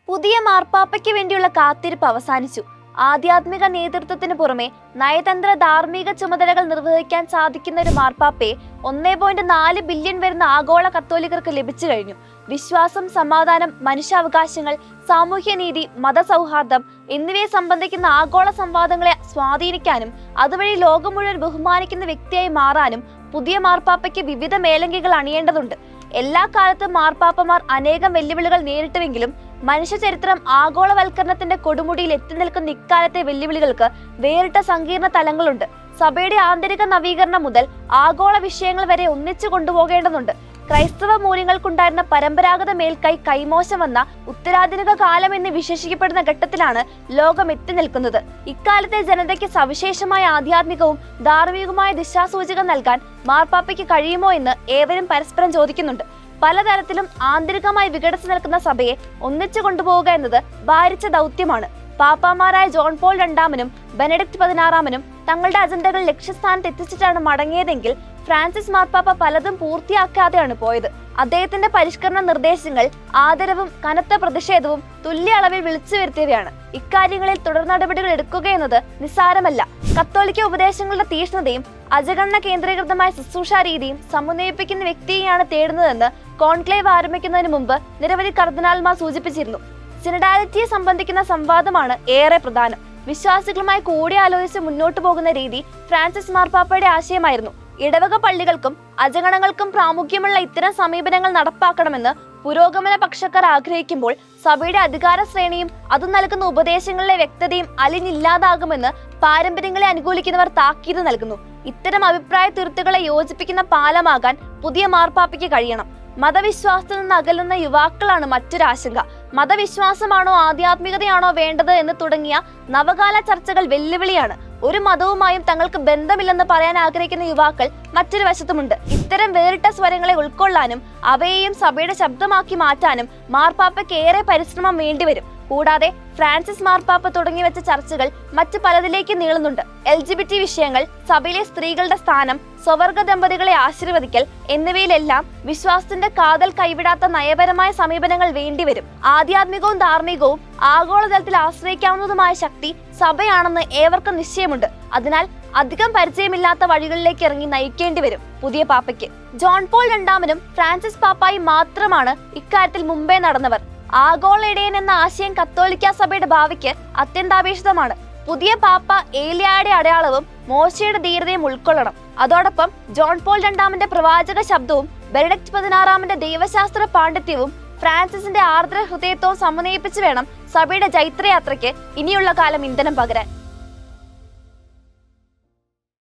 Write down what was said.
പുതിയ മാർപ്പാപ്പയ്ക്ക് വേണ്ടിയുള്ള കാത്തിരിപ്പ് അവസാനിച്ചു. ആധ്യാത്മിക നേതൃത്വത്തിന് പുറമെ നയതന്ത്ര ധാർമ്മിക ചുമതലകൾ നിർവഹിക്കാൻ സാധിക്കുന്ന ഒരു മാർപ്പാപ്പയെ 1.4 ബില്യൺ വരുന്ന ആഗോള കത്തോലിക്കർക്ക് ലഭിച്ചു കഴിഞ്ഞു. വിശ്വാസം, സമാധാനം, മനുഷ്യാവകാശങ്ങൾ, സാമൂഹ്യനീതി, മതസൗഹാർദ്ദം എന്നിവയെ സംബന്ധിക്കുന്ന ആഗോള സംവാദങ്ങളെ സ്വാധീനിക്കാനും അതുവഴി ലോകം മുഴുവൻ ബഹുമാനിക്കുന്ന വ്യക്തിയായി മാറാനും പുതിയ മാർപ്പാപ്പയ്ക്ക് വിവിധ മേലങ്കികൾ അണിയേണ്ടതുണ്ട്. എല്ലാ കാലത്തും മാർപ്പാപ്പമാർ അനേകം വെല്ലുവിളികൾ നേരിട്ടുവെങ്കിലും മനുഷ്യ ചരിത്രം ആഗോളവൽക്കരണത്തിന്റെ കൊടുമുടിയിൽ എത്തി നിൽക്കുന്ന ഇക്കാലത്തെ വെല്ലുവിളികൾക്ക് വേറിട്ട സങ്കീർണ തലങ്ങളുണ്ട്. സഭയുടെ ആന്തരിക നവീകരണം മുതൽ ആഗോള വിഷയങ്ങൾ വരെ ഒന്നിച്ചു കൊണ്ടുപോകേണ്ടതുണ്ട്. ക്രൈസ്തവ മൂല്യങ്ങൾക്കുണ്ടായിരുന്ന പരമ്പരാഗത മേൽക്കൈ കൈമോശം വന്ന ഉത്തരാധുനിക കാലം എന്ന് വിശേഷിക്കപ്പെടുന്ന ഘട്ടത്തിലാണ് ലോകം എത്തി നിൽക്കുന്നത്. ഇക്കാലത്തെ ജനതയ്ക്ക് സവിശേഷമായ ആധ്യാത്മികവും ധാർമ്മികവുമായ ദിശാസൂചകം നൽകാൻ മാർപ്പാപ്പയ്ക്ക് കഴിയുമോ എന്ന് ഏവരും പരസ്പരം ചോദിക്കുന്നുണ്ട്. പലതരത്തിലും ആന്തരികമായി വിഘടിച്ചു നിൽക്കുന്ന സഭയെ ഒന്നിച്ചു കൊണ്ടുപോവുക എന്നത് ഭാരിച്ച ദൗത്യമാണ്. പാപ്പാമാരായ ജോൺ പോൾ രണ്ടാമനും ബെനഡിക്ട് 16 തങ്ങളുടെ അജണ്ടകൾ ലക്ഷ്യസ്ഥാനത്ത് എത്തിച്ചിട്ടാണ് മടങ്ങിയതെങ്കിൽ ഫ്രാൻസിസ് മാർപ്പാപ്പ പലതും പൂർത്തിയാക്കാതെയാണ് പോയത്. അദ്ദേഹത്തിന്റെ പരിഷ്കരണ നിർദ്ദേശങ്ങൾ ആദരവും കനത്ത പ്രതിഷേധവും തുല്യ അളവിൽ വിളിച്ചു വരുത്തിയവയാണ്. ഇക്കാര്യങ്ങളിൽ തുടർ നടപടികൾ എടുക്കുകയെന്നത് നിസ്സാരമല്ല. കത്തോലിക്ക ഉപദേശങ്ങളുടെ തീഷ്ണതയും അജഗണന കേന്ദ്രീകൃതമായ ശുശ്രൂഷ രീതിയും സമന്വയിപ്പിക്കുന്ന വ്യക്തിയെയാണ് തേടുന്നതെന്ന് കോൺക്ലേവ് ആരംഭിക്കുന്നതിന് മുമ്പ് നിരവധി കർദിനാൾമാർ സൂചിപ്പിച്ചിരുന്നു. സിനഡാലിറ്റിയെ സംബന്ധിക്കുന്ന സംവാദമാണ് ഏറെ പ്രധാനം. വിശ്വാസികളുമായി കൂടിയാലോചിച്ച് മുന്നോട്ടു പോകുന്ന രീതി ഫ്രാൻസിസ് മാർപ്പാപ്പയുടെ ആശയമായിരുന്നു. ഇടവക പള്ളികൾക്കും അജഗണങ്ങൾക്കും പ്രാമുഖ്യമുള്ള ഇത്തരം സമീപനങ്ങൾ നടപ്പാക്കണമെന്ന് പുരോഗമന പക്ഷക്കാർ ആഗ്രഹിക്കുമ്പോൾ സഭയുടെ അധികാര ശ്രേണിയും അത് നൽകുന്ന ഉപദേശങ്ങളിലെ വ്യക്തതയും അലിഞ്ഞില്ലാതാകുമെന്ന് പാരമ്പര്യങ്ങളെ അനുകൂലിക്കുന്നവർ താക്കീത് നൽകുന്നു. ഇത്തരം അഭിപ്രായ തിരുത്തുകളെ യോജിപ്പിക്കുന്ന പാലമാകാൻ പുതിയ മാർപ്പാപ്പയ്ക്ക് കഴിയണം. മതവിശ്വാസത്തിൽ നിന്ന് അകലുന്ന യുവാക്കളാണ് മറ്റൊരാശങ്ക. മതവിശ്വാസമാണോ ആധ്യാത്മികതയാണോ വേണ്ടത് എന്ന് തുടങ്ങിയ നവകാല ചർച്ചകൾ വെല്ലുവിളിയാണ്. ഒരു മതവുമായും തങ്ങൾക്ക് ബന്ധമില്ലെന്ന് പറയാൻ ആഗ്രഹിക്കുന്ന യുവാക്കൾ മറ്റൊരു വശത്തുമുണ്ട്. ഇത്തരം വേറിട്ട സ്വരങ്ങളെ ഉൾക്കൊള്ളാനും അവയെയും സഭയുടെ ശബ്ദമാക്കി മാറ്റാനും മാർപ്പാപ്പയ്ക്ക് ഏറെ പരിശ്രമം വേണ്ടിവരും. കൂടാതെ ഫ്രാൻസിസ് മാർപ്പാപ്പ തുടങ്ങി വെച്ച ചർച്ചകൾ മറ്റു പലതിലേക്ക് നീളുന്നുണ്ട്. LGBT വിഷയങ്ങൾ, സഭയിലെ സ്ത്രീകളുടെ സ്ഥാനം, സ്വവർഗ ദമ്പതികളെ ആശീർവദിക്കൽ എന്നിവയിലെല്ലാം വിശ്വാസത്തിന്റെ കാതൽ കൈവിടാത്ത നയപരമായ സമീപനങ്ങൾ വേണ്ടിവരും. ആധ്യാത്മികവും ധാർമ്മികവും ആഗോളതലത്തിൽ ആശ്രയിക്കാവുന്നതുമായ ശക്തി സഭയാണെന്ന് ഏവർക്കും നിശ്ചയമുണ്ട്. അതിനാൽ അധികം പരിചയമില്ലാത്ത വഴികളിലേക്ക് ഇറങ്ങി നയിക്കേണ്ടി വരും പുതിയ പാപ്പയ്ക്ക്. ജോൺ പോൾ രണ്ടാമനും ഫ്രാൻസിസ് പാപ്പായും മാത്രമാണ് ഇക്കാര്യത്തിൽ മുമ്പേ നടന്നവർ. ആഗോള ഇടയൻ എന്ന ആശയം കത്തോലിക്ക സഭയുടെ ഭാവിക്ക് അത്യന്താപേക്ഷിതമാണ്. പുതിയ പാപ്പ ഏലിയായുടെ അടയാളവും മോശയുടെ ധീരതയും ഉൾക്കൊള്ളണം. അതോടൊപ്പം ജോൺ പോൾ രണ്ടാമന്റെ പ്രവാചക ശബ്ദവും ബെനഡിക്ട് 16 ദൈവശാസ്ത്ര പാണ്ഡിത്യവും ഫ്രാൻസിസിന്റെ ആർദ്ര ഹൃദയത്വവും സമന്വയിപ്പിച്ച് വേണം സഭയുടെ ജൈത്രയാത്രയ്ക്ക് ഇനിയുള്ള കാലം ഇന്ധനം പകരാൻ.